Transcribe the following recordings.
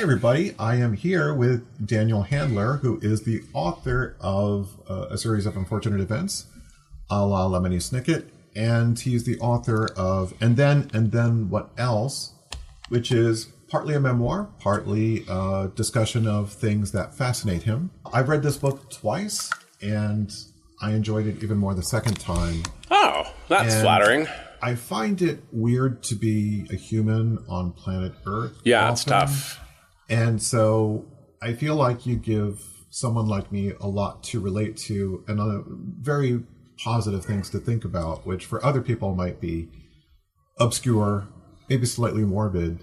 everybody. I am here with Daniel Handler, who is the author of a series of unfortunate events, a la Lemony Snicket, and he's the author of And Then What Else, which is partly a memoir, partly a discussion of things that fascinate him. I've read this book twice, and I enjoyed it even more the second time. Oh, that's flattering. I find it weird to be a human on planet Earth. Yeah, often. It's tough. And so I feel like you give someone like me a lot to relate to and very positive things to think about, which for other people might be obscure, maybe slightly morbid.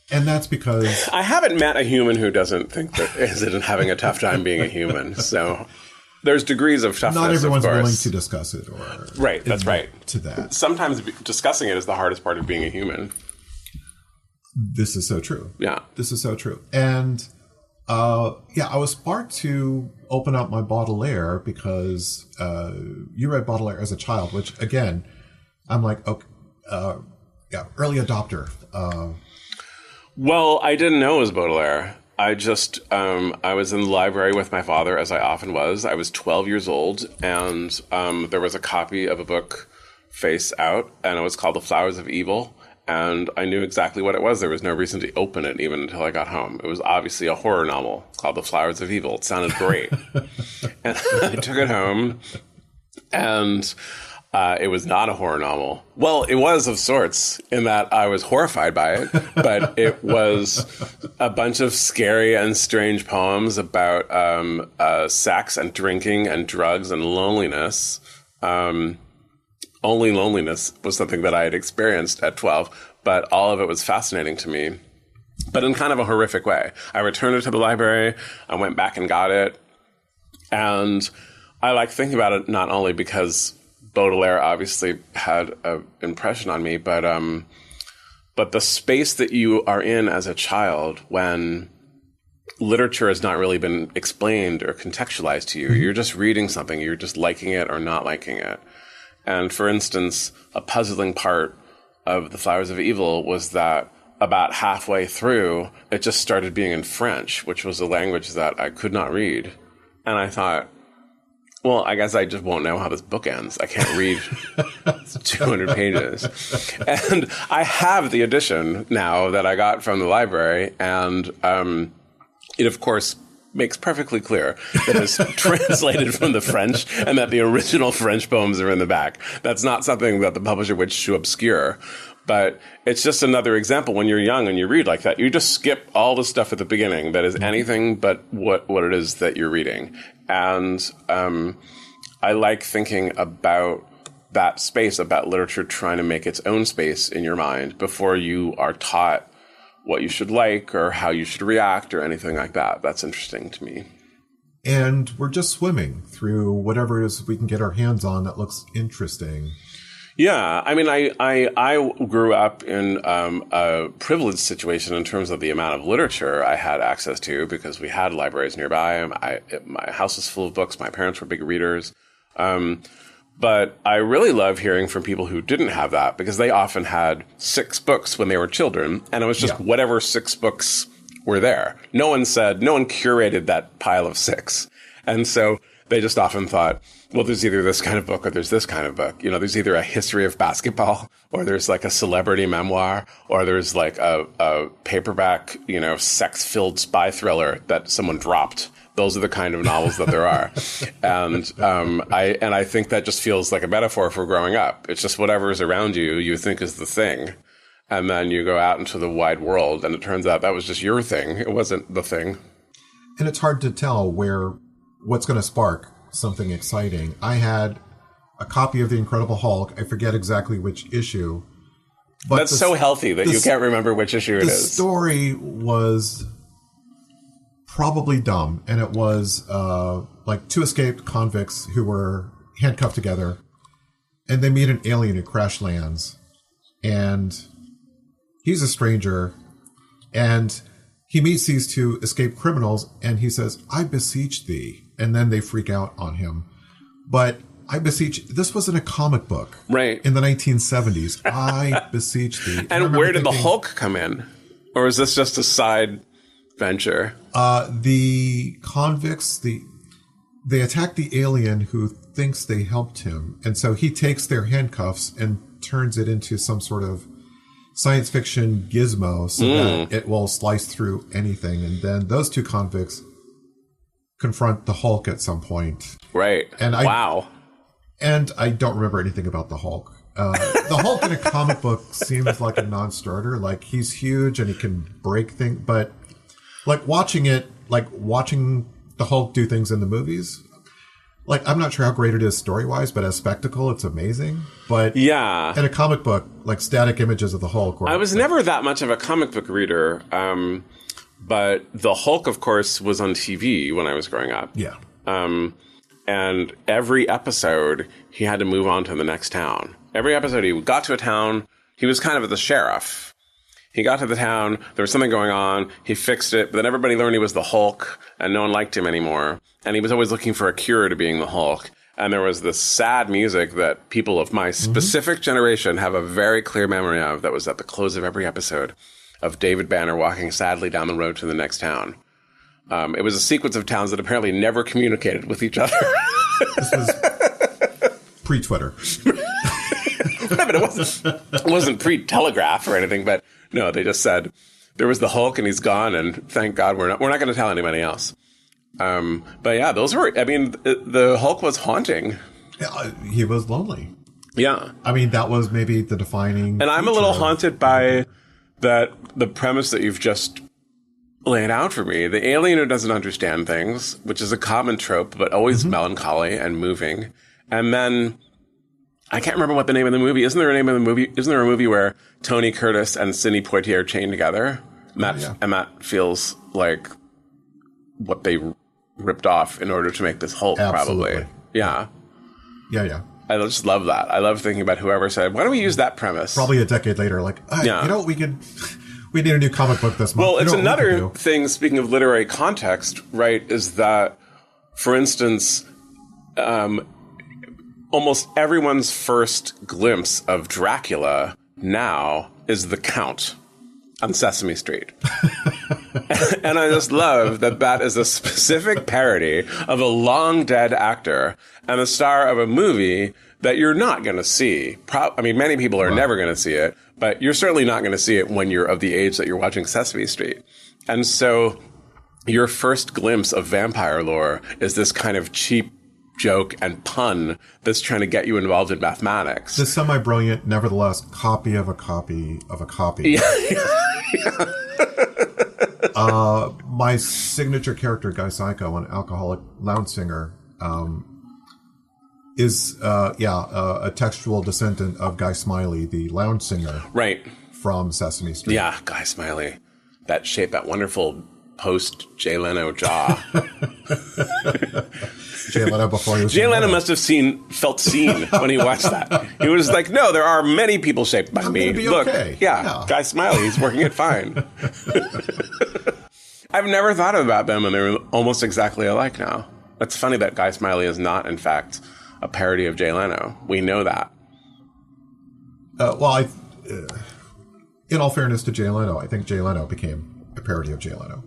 And that's because I haven't met a human who doesn't think that isn't having a tough time being a human. So there's degrees of toughness. Not everyone's of course. willing to discuss it, or right. That's right. To that, sometimes discussing it is the hardest part of being a human. This is so true. Yeah, this is so true. And I was sparked to open up my Baudelaire because you read Baudelaire as a child, which again, I'm like, okay, early adopter. Well, I didn't know it was Baudelaire. I just, I was in the library with my father, as I often was. I was 12 years old, and there was a copy of a book face out, and it was called The Flowers of Evil, and I knew exactly what it was. There was no reason to open it even until I got home. It was obviously a horror novel called The Flowers of Evil. It sounded great. And I took it home, and it was not a horror novel. Well, it was of sorts in that I was horrified by it, but it was a bunch of scary and strange poems about sex and drinking and drugs and loneliness. Only loneliness was something that I had experienced at 12, but all of it was fascinating to me, but in kind of a horrific way. I returned it to the library. I went back and got it. And I like thinking about it not only because Baudelaire obviously had an impression on me, but the space that you are in as a child when literature has not really been explained or contextualized to you. You're just reading something. You're just liking it or not liking it. And for instance, a puzzling part of The Flowers of Evil was that about halfway through, it just started being in French, which was a language that I could not read. And I thought, well, I guess I just won't know how this book ends. I can't read 200 pages. And I have the edition now that I got from the library. And it, of course, makes perfectly clear that it's translated from the French and that the original French poems are in the back. That's not something that the publisher wished to obscure. But it's just another example when you're young and you read like that. You just skip all the stuff at the beginning that is anything but what it is that you're reading. And I like thinking about that space, about literature trying to make its own space in your mind before you are taught what you should like or how you should react or anything like that. That's interesting to me. And we're just swimming through whatever it is we can get our hands on that looks interesting. Yeah, I mean, I grew up in a privileged situation in terms of the amount of literature I had access to because we had libraries nearby. My house was full of books. My parents were big readers. But I really love hearing from people who didn't have that because they often had 6 books when they were children, and it was just whatever 6 books were there. No one curated that pile of 6. And so they just often thought, well, there's either this kind of book or there's this kind of book. You know, there's either a history of basketball or there's like a celebrity memoir or there's like a paperback, sex-filled spy thriller that someone dropped. Those are the kind of novels that there are. And I think that just feels like a metaphor for growing up. It's just whatever is around you, you think is the thing. And then you go out into the wide world and it turns out that was just your thing. It wasn't the thing. And it's hard to tell what's going to spark something exciting. I had a copy of The Incredible Hulk. I forget exactly which issue. But that's so healthy that you can't remember which issue it is. The story was probably dumb, and it was like 2 escaped convicts who were handcuffed together, and they meet an alien who crash lands, and he's a stranger, and he meets these 2 escaped criminals, and he says, "I beseech thee," and then they freak out on him. But I beseech, this was in a comic book, right, in the 1970s. I beseech thee. And where did the Hulk come in? Or is this just a side venture? The convicts, they attack the alien who thinks they helped him. And so he takes their handcuffs and turns it into some sort of science fiction gizmo so that it will slice through anything. And then those two convicts confront the Hulk at some point. Right. And wow. And I don't remember anything about the Hulk. The Hulk in a comic book seems like a non-starter. Like, he's huge and he can break things, but like watching the Hulk do things in the movies, like, I'm not sure how great it is story-wise, but as spectacle, it's amazing. But yeah, in a comic book, like, static images of the Hulk. I was never that much of a comic book reader, but the Hulk, of course, was on TV when I was growing up. Yeah. And every episode, he had to move on to the next town. Every episode, he got to a town. He was kind of the sheriff. He got to the town. There was something going on. He fixed it. But then everybody learned he was the Hulk, and no one liked him anymore. And he was always looking for a cure to being the Hulk. And there was this sad music that people of my specific generation have a very clear memory of that was at the close of every episode of David Banner walking sadly down the road to the next town. It was a sequence of towns that apparently never communicated with each other. This was pre-Twitter. But it wasn't pre-Telegraph or anything. But no, they just said there was the Hulk and he's gone, and thank God we're not going to tell anybody else. But yeah, those were. I mean, the Hulk was haunting. Yeah, he was lonely. Yeah, I mean, that was maybe the defining. And I'm a little haunted by the premise that you've just laid out for me. The alien who doesn't understand things, which is a common trope, but always melancholy and moving. And then I can't remember what the name of the movie. Isn't there a name of the movie? Isn't there a movie where Tony Curtis and Sidney Poitier are chained together? And that feels like what they ripped off in order to make this Hulk, probably. Yeah. Yeah. I just love that. I love thinking about whoever said, why don't we use that premise? Probably a decade later, like, you know what, we need a new comic book this month. Well, it's another thing, speaking of literary context, right, is that, for instance, almost everyone's first glimpse of Dracula now is the Count on Sesame Street. And I just love that is a specific parody of a long dead actor and the star of a movie that you're not going to see. I mean, many people are never going to see it, but you're certainly not going to see it when you're of the age that you're watching Sesame Street. And so your first glimpse of vampire lore is this kind of cheap joke and pun that's trying to get you involved in mathematics. The semi-brilliant, nevertheless, copy of a copy of a copy. Yeah. My signature character, Guy Psycho, an alcoholic lounge singer, is a textual descendant of Guy Smiley, the lounge singer, right, from Sesame Street. Yeah, Guy Smiley, that shape, that wonderful post Jay Leno jaw. Jay Leno before he was Jay Leno must have felt seen when he watched that. He was like, "No, there are many people shaped by me. Look, okay. Yeah, Guy Smiley, he's working it fine." I've never thought about them, and they're almost exactly alike now. It's funny that Guy Smiley is not, in fact, a parody of Jay Leno. We know that. In all fairness to Jay Leno, I think Jay Leno became a parody of Jay Leno.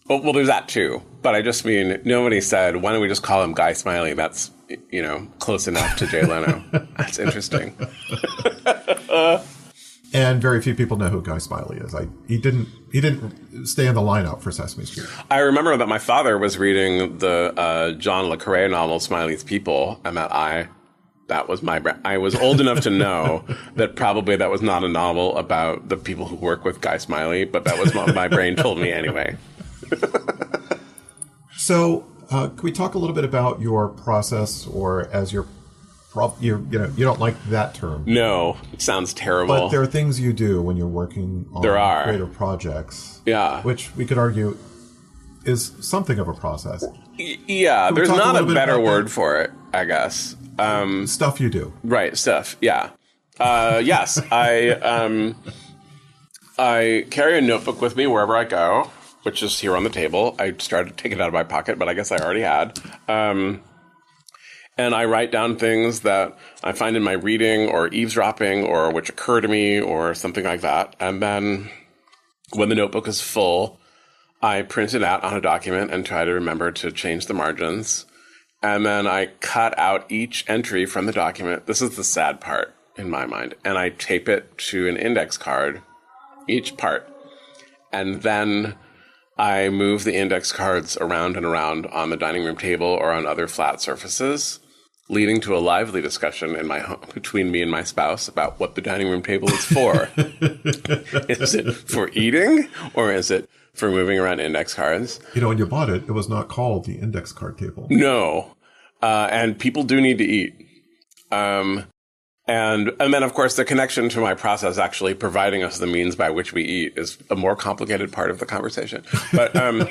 Well, there's that too. But I just mean, nobody said, why don't we just call him Guy Smiley? That's, close enough to Jay Leno. That's interesting. And very few people know who Guy Smiley is. He didn't stay in the lineup for Sesame Street. I remember that my father was reading the John le Carré novel, Smiley's People, and that was I was old enough to know that probably that was not a novel about the people who work with Guy Smiley, but that was what my brain told me anyway. So, can we talk a little bit about your process, or as you don't like that term? No, it sounds terrible. But there are things you do when you're working on creative projects. Yeah, which we could argue is something of a process. Yeah, there's not a better word for it, I guess. Stuff you do. Right, stuff. Yeah. Yes, I carry a notebook with me wherever I go, which is here on the table. I started to take it out of my pocket, but I guess I already had. And I write down things that I find in my reading or eavesdropping or which occur to me or something like that. And then When the notebook is full, I print it out on a document and try to remember to change the margins. And then I cut out each entry from the document. This is the sad part in my mind. And I tape it to an index card, each part. And then I move the index cards around and around on the dining room table or on other flat surfaces, leading to a lively discussion in my home between me and my spouse about what the dining room table is for. Is it for eating, or is it for moving around index cards? When you bought it, it was not called the index card table. No. And people do need to eat. And then, of course, the connection to my process actually providing us the means by which we eat is a more complicated part of the conversation. But and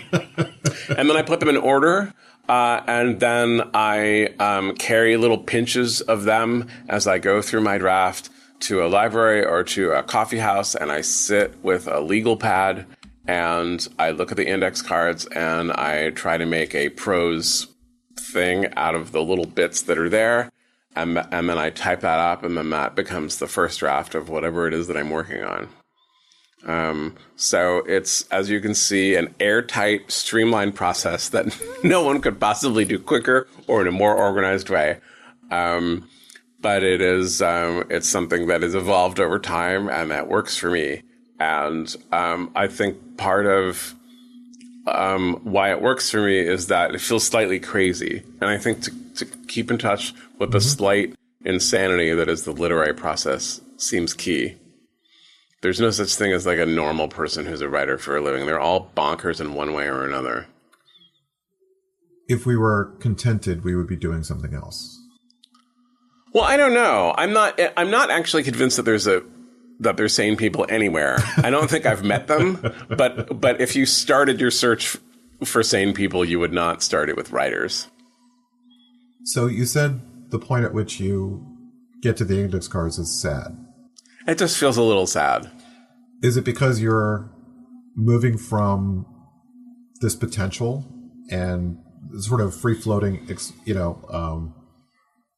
then I put them in order, and then I carry little pinches of them as I go through my draft to a library or to a coffee house, and I sit with a legal pad, and I look at the index cards, and I try to make a prose thing out of the little bits that are there. And then I type that up, and then that becomes the first draft of whatever it is that I'm working on. So it's, as you can see, an airtight, streamlined process that no one could possibly do quicker or in a more organized way. But it is, it's something that has evolved over time, and that works for me. And I think part of why it works for me is that it feels slightly crazy. And I think to keep in touch with the slight insanity that is the literary process seems key. There's no such thing as like a normal person who's a writer for a living. They're all bonkers in one way or another. If we were contented, we would be doing something else. Well, I don't know. I'm not actually convinced that there's sane people anywhere. I don't think I've met them, but if you started your search for sane people, you would not start it with writers. So you said the point at which you get to the index cards is sad. It just feels a little sad. Is it because you're moving from this potential and sort of free-floating,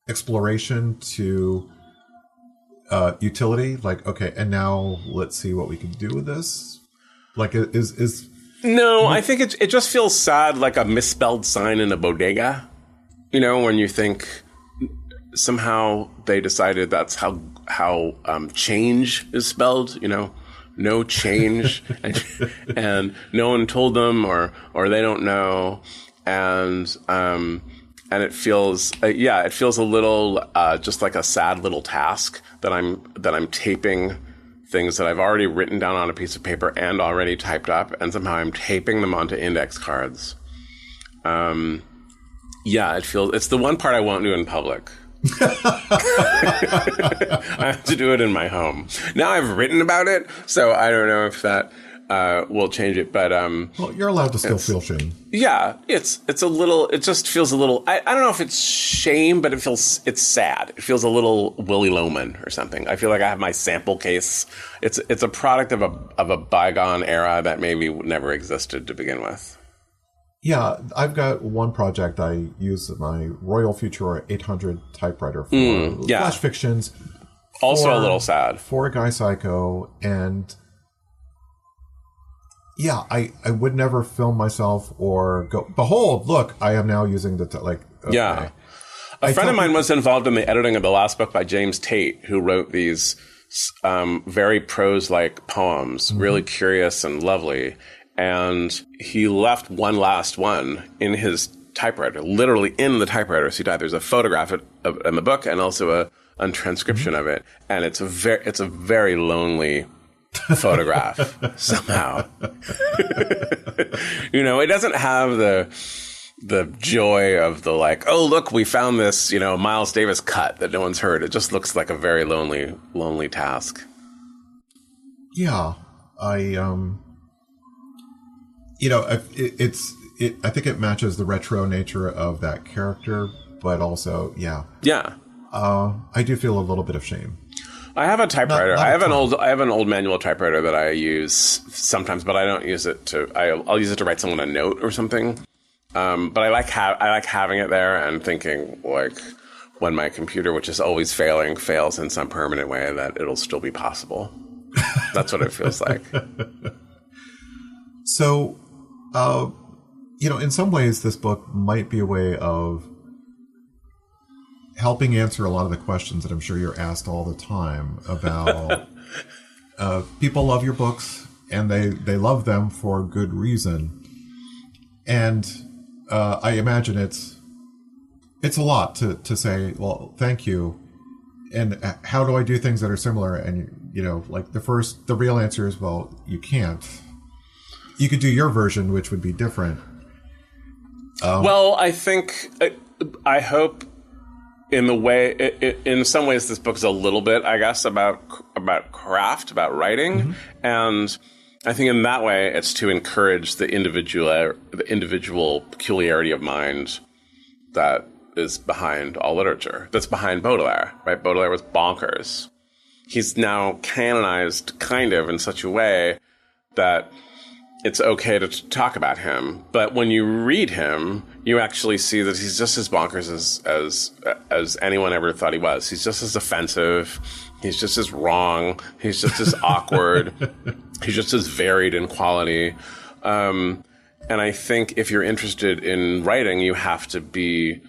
exploration to utility? Like, okay, and now let's see what we can do with this? Like, is No, I think it just feels sad, like a misspelled sign in a bodega. When you think somehow they decided that's how change is spelled, no change, and no one told them, or they don't know, and it feels it feels a little just like a sad little task that I'm taping things that I've already written down on a piece of paper and already typed up, and somehow I'm taping them onto index cards. It's the one part I won't do in public. I have to do it in my home. Now I've written about it, so I don't know if that will change it. But well, you're allowed to still feel shame. Yeah, it's a little. It just feels a little. I don't know if it's shame, but it's sad. It feels a little Willy Loman or something. I feel like I have my sample case. It's a product of a bygone era that maybe never existed to begin with. Yeah, I've got one project I use my Royal Futura 800 typewriter for flash fictions. Also a little sad. For a Guy Psycho, and yeah, I would never film myself or go, behold, look, I am now using the, okay. Yeah. A friend of mine was involved in the editing of the last book by James Tate, who wrote these very prose-like poems, really curious and lovely. And he left one last one in his typewriter, literally in the typewriter as he died. There's a photograph in the book and also a transcription of it. And it's a very lonely photograph somehow. It doesn't have the joy of the like, oh, look, we found this, Miles Davis cut that no one's heard. It just looks like a very lonely task. Yeah. I think it matches the retro nature of that character, but also, yeah. I do feel a little bit of shame. I have a typewriter. I have an old manual typewriter that I use sometimes, but I don't use it I'll use it to write someone a note or something. But I like having it there and thinking, like, when my computer, which is always failing, fails in some permanent way, that it'll still be possible. That's what it feels like. So, in some ways, this book might be a way of helping answer a lot of the questions that I'm sure you're asked all the time about people love your books and they love them for good reason. And I imagine it's a lot to say, well, thank you. And how do I do things that are similar? And, like the real answer is, well, you can't. You could do your version, which would be different. Well, I think, I hope in some ways this book is a little bit, I guess, about craft, about writing. Mm-hmm. And I think in that way, it's to encourage the individual peculiarity of mind that is behind all literature. That's behind Baudelaire, right? Baudelaire was bonkers. He's now canonized kind of in such a way that it's okay to talk about him. But when you read him, you actually see that he's just as bonkers as anyone ever thought he was. He's just as offensive. He's just as wrong. He's just as awkward. He's just as varied in quality. And I think if you're interested in writing, you have to be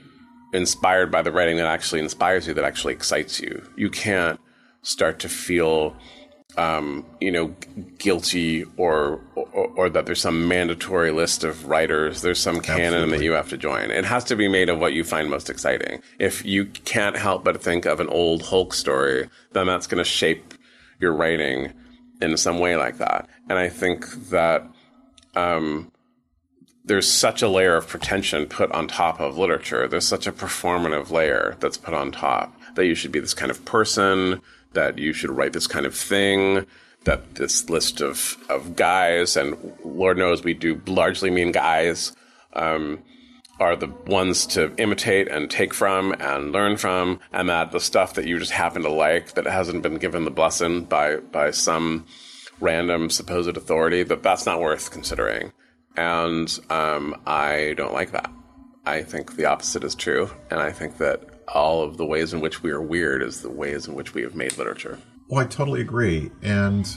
inspired by the writing that actually inspires you, that actually excites you. You can't start to feel guilty or that there's some mandatory list of writers, there's some canon Absolutely. That you have to join. It has to be made of what you find most exciting. If you can't help but think of an old Hulk story, then that's going to shape your writing in some way like that. And I think that there's such a layer of pretension put on top of literature. There's such a performative layer that's put on top that you should be this kind of person, that you should write this kind of thing, that this list of guys, and Lord knows we do largely mean guys, are the ones to imitate and take from and learn from, and that the stuff that you just happen to like that hasn't been given the blessing by some random supposed authority, that's not worth considering. And I don't like that. I think the opposite is true, and I think that all of the ways in which we are weird is the ways in which we have made literature. Well, I totally agree. And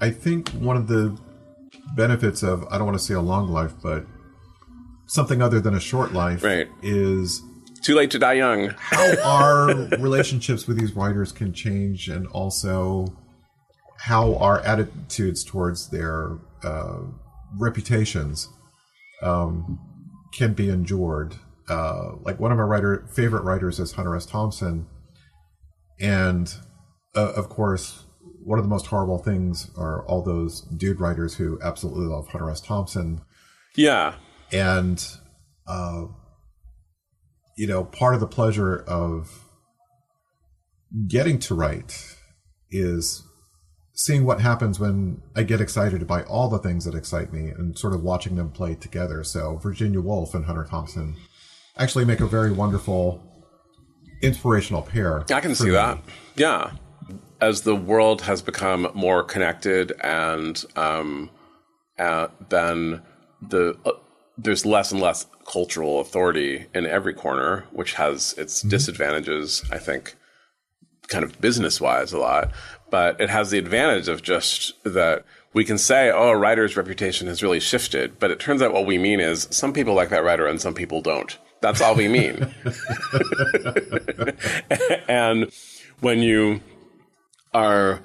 I think one of the benefits of, I don't want to say a long life, but something other than a short life is... Too late to die young. How our relationships with these writers can change, and also how our attitudes towards their reputations can be endured. Like one of my favorite writers is Hunter S. Thompson. And of course, one of the most horrible things are all those dude writers who absolutely love Hunter S. Thompson. Yeah. And, part of the pleasure of getting to write is seeing what happens when I get excited by all the things that excite me and sort of watching them play together. So Virginia Woolf and Hunter Thompson actually make a very wonderful, inspirational pair. I can see that. Yeah. As the world has become more connected and then there's less and less cultural authority in every corner, which has its disadvantages, I think, kind of business-wise a lot. But it has the advantage of just that we can say, oh, a writer's reputation has really shifted. But it turns out what we mean is some people like that writer and some people don't. That's all we mean. And when you are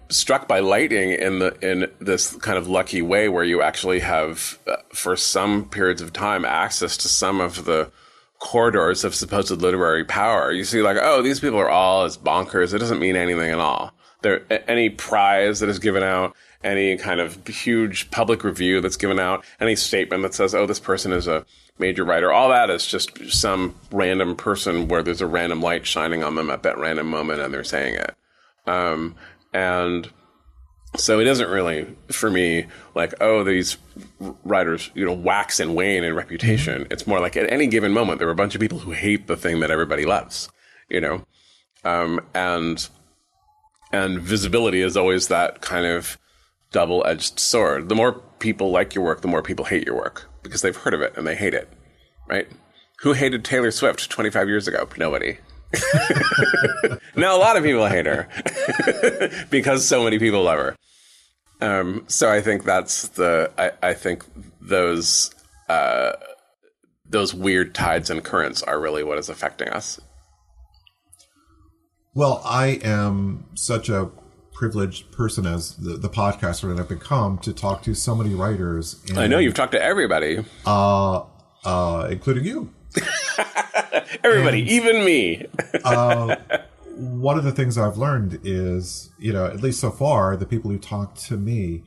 struck by lightning in this kind of lucky way where you actually have, for some periods of time, access to some of the corridors of supposed literary power, you see like, oh, these people are all as bonkers. It doesn't mean anything at all. Any prize that is given out, any kind of huge public review that's given out, any statement that says, oh, this person is a major writer, all that is just some random person where there's a random light shining on them at that random moment and they're saying it. And so it isn't really, for me, like, oh, these writers, wax and wane in reputation. It's more like at any given moment, there are a bunch of people who hate the thing that everybody loves, and visibility is always that kind of double-edged sword. The more people like your work, the more people hate your work because they've heard of it and they hate it, right? Who hated Taylor Swift 25 years ago? Nobody. Now a lot of people hate her because so many people love her. So I think I think those weird tides and currents are really what is affecting us. Well, I am such a privileged person as the podcaster that I've become to talk to so many writers. And, I know you've talked to everybody. Including you. Everybody, even me. One of the things I've learned is, at least so far, the people who talk to me,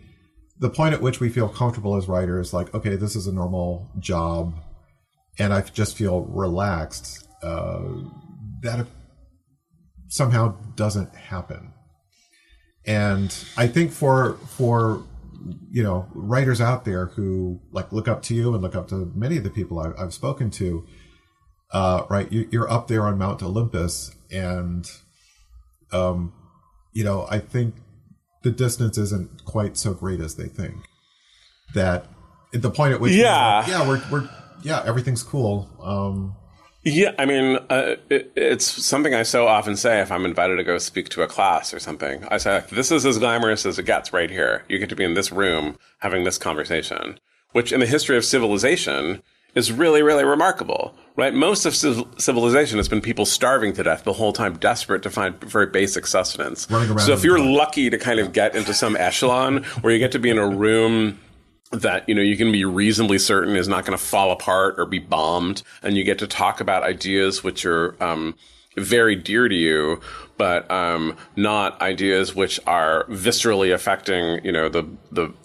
the point at which we feel comfortable as writers, like, okay, this is a normal job, and I just feel relaxed, that somehow doesn't happen. And I think for writers out there who look up to you and look up to many of the people I've spoken to, right, you're up there on Mount Olympus, and I think the distance isn't quite so great as they think. That at the point at which we're everything's cool. Yeah, I mean, it's something I so often say if I'm invited to go speak to a class or something. I say, this is as glamorous as it gets right here. You get to be in this room having this conversation, which in the history of civilization is really, really remarkable, right? Most of civilization has been people starving to death the whole time, desperate to find very basic sustenance. So if you're lucky to kind of get into some echelon where you get to be in a room that, you can be reasonably certain is not going to fall apart or be bombed, and you get to talk about ideas which are very dear to you, but not ideas which are viscerally affecting,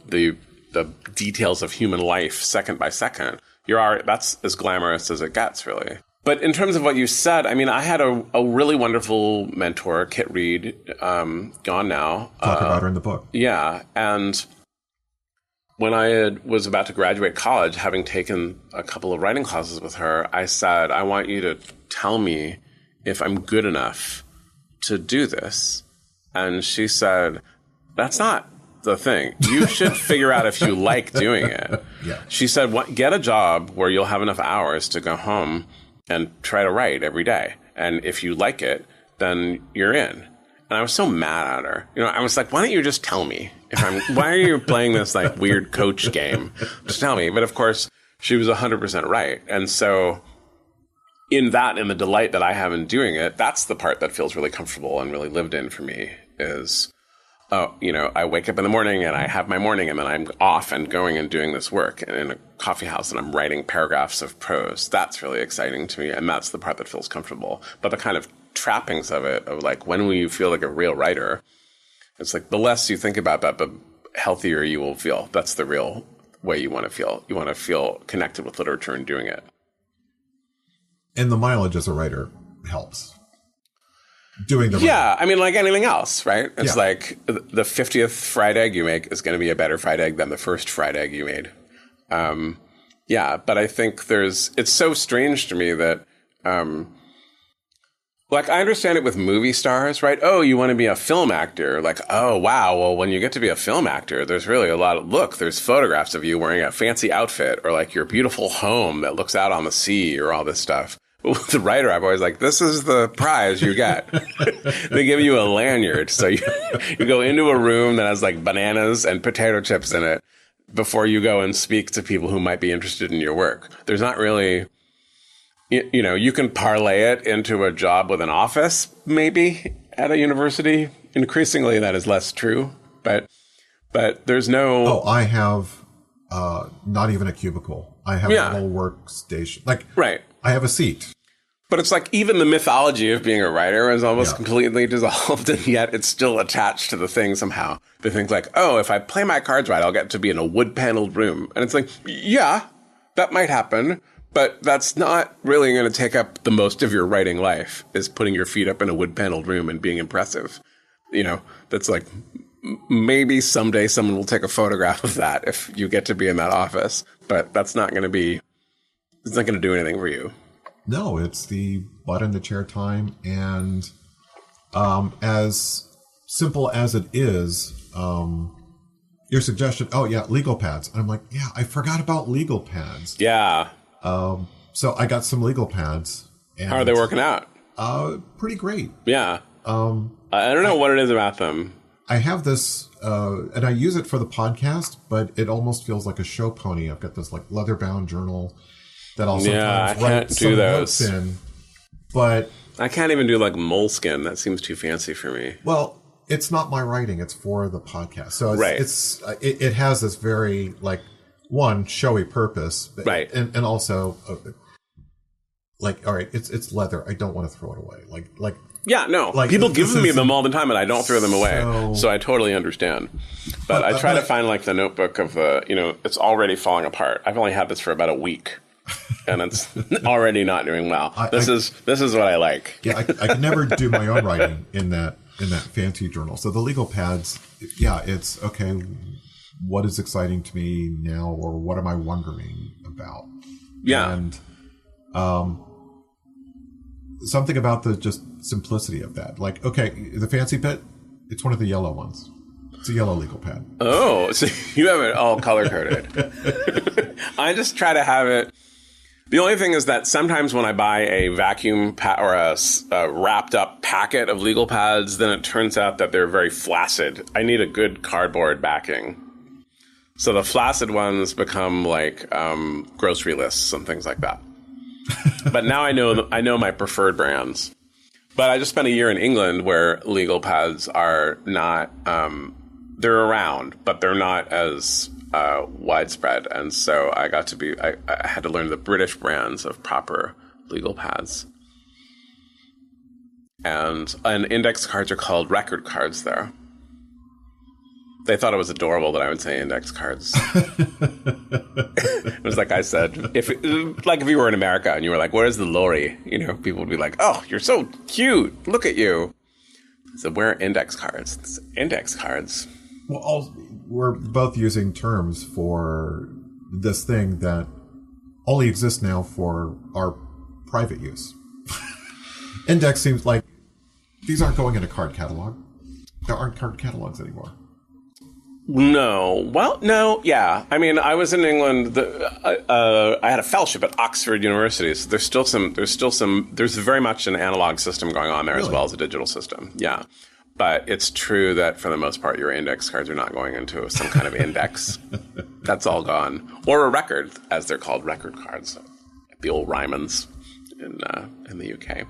the details of human life second by second. That's as glamorous as it gets, really. But in terms of what you said, I mean, I had a really wonderful mentor, Kit Reed, gone now. Talk about her in the book. Yeah, and when I was about to graduate college, having taken a couple of writing classes with her, I said, I want you to tell me if I'm good enough to do this. And she said, that's not the thing. You should figure out if you like doing it. Yeah. She said, get a job where you'll have enough hours to go home and try to write every day. And if you like it, then you're in. And I was so mad at her. I was like, why don't you just tell me? Why are you playing this weird coach game? Just tell me. But of course, she was 100% right. And so in the delight that I have in doing it, that's the part that feels really comfortable and really lived in for me is, I wake up in the morning and I have my morning and then I'm off and going and doing this work in a coffee house and I'm writing paragraphs of prose. That's really exciting to me. And that's the part that feels comfortable. But the kind of trappings of it, of when will you feel like a real writer? It's the less you think about that, the healthier you will feel. That's the real way you want to feel. You want to feel connected with literature and doing it. And the mileage as a writer helps. Doing the Yeah, I mean, like anything else, right? It's the 50th fried egg you make is going to be a better fried egg than the first fried egg you made. But I think it's so strange to me that, I understand it with movie stars, right? Oh, you want to be a film actor. Oh, wow. Well, when you get to be a film actor, there's really a lot of, there's photographs of you wearing a fancy outfit or your beautiful home that looks out on the sea or all this stuff. But with the writer, I'm always this is the prize you get. They give you a lanyard. So you go into a room that has bananas and potato chips in it before you go and speak to people who might be interested in your work. There's not really... you can parlay it into a job with an office, maybe, at a university. Increasingly, that is less true. But there's no... Oh, I have not even a cubicle. I have a little workstation. Right. I have a seat. But it's even the mythology of being a writer is almost completely dissolved, and yet it's still attached to the thing somehow. They think oh, if I play my cards right, I'll get to be in a wood-paneled room. And it's yeah, that might happen. But that's not really going to take up the most of your writing life, is putting your feet up in a wood-paneled room and being impressive. That's maybe someday someone will take a photograph of that if you get to be in that office. But it's not going to do anything for you. No, it's the butt in the chair time. And as simple as it is, your suggestion, legal pads. And I'm I forgot about legal pads. Yeah. So I got some legal pads. And, how are they working out? Pretty great. Yeah. I don't know what it is about them. I have this, and I use it for the podcast, but it almost feels like a show pony. I've got this like leather-bound journal that I'll sometimes write some notes in. But I can't even do like moleskin. That seems too fancy for me. Well, it's not my writing; it's for the podcast. So it has this very like one showy purpose, right? And also like, all right, it's leather. I don't want to throw it away. Like. Yeah, no. Like, people give me them all the time, and I don't throw them away. So I totally understand. But I try to find like the notebook of the, it's already falling apart. I've only had this for about a week, and it's already not doing well. This is what I like. Yeah, I can never do my own writing in that fancy journal. So the legal pads, yeah, it's okay. What is exciting to me now, or what am I wondering about? Yeah, and something about the just simplicity of that. Like, okay, the fancy bit, it's one of the yellow ones. It's a yellow legal pad. Oh, so you have it all color-coded. I just try to have it. The only thing is that sometimes when I buy a vacuum or a wrapped-up packet of legal pads, then it turns out that they're very flaccid. I need a good cardboard backing. So the flaccid ones become like grocery lists and things like that. But now I know my preferred brands. But I just spent a year in England where legal pads are not, they're around, but they're not as widespread. And so I had to learn the British brands of proper legal pads. And index cards are called record cards there. They thought it was adorable that I would say index cards. It was like I said, if you were in America and you were like, "Where's the lorry?" People would be like, "Oh, you're so cute. Look at you." So where are index cards? It's index cards. Well, we're both using terms for this thing that only exists now for our private use. Index seems like these aren't going in a card catalog. There aren't card catalogs anymore. No. Well, no. Yeah. I mean, I was in England. I had a fellowship at Oxford University. So there's very much an analog system going on there, really? As well as a digital system. Yeah. But it's true that for the most part, your index cards are not going into some kind of index. That's all gone. Or a record, as they're called, record cards. The old Rymans in the UK.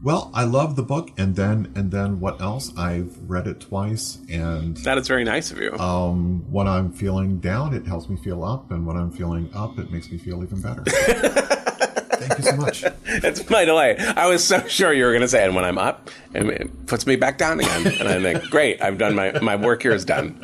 Well, I love the book, and then what else? I've read it twice, and that is very nice of you. When I'm feeling down, it helps me feel up, and when I'm feeling up, it makes me feel even better. Thank you so much. It's my delight. I was so sure you were going to say, and when I'm up, it puts me back down again. And I think, great, I've done my work here is done.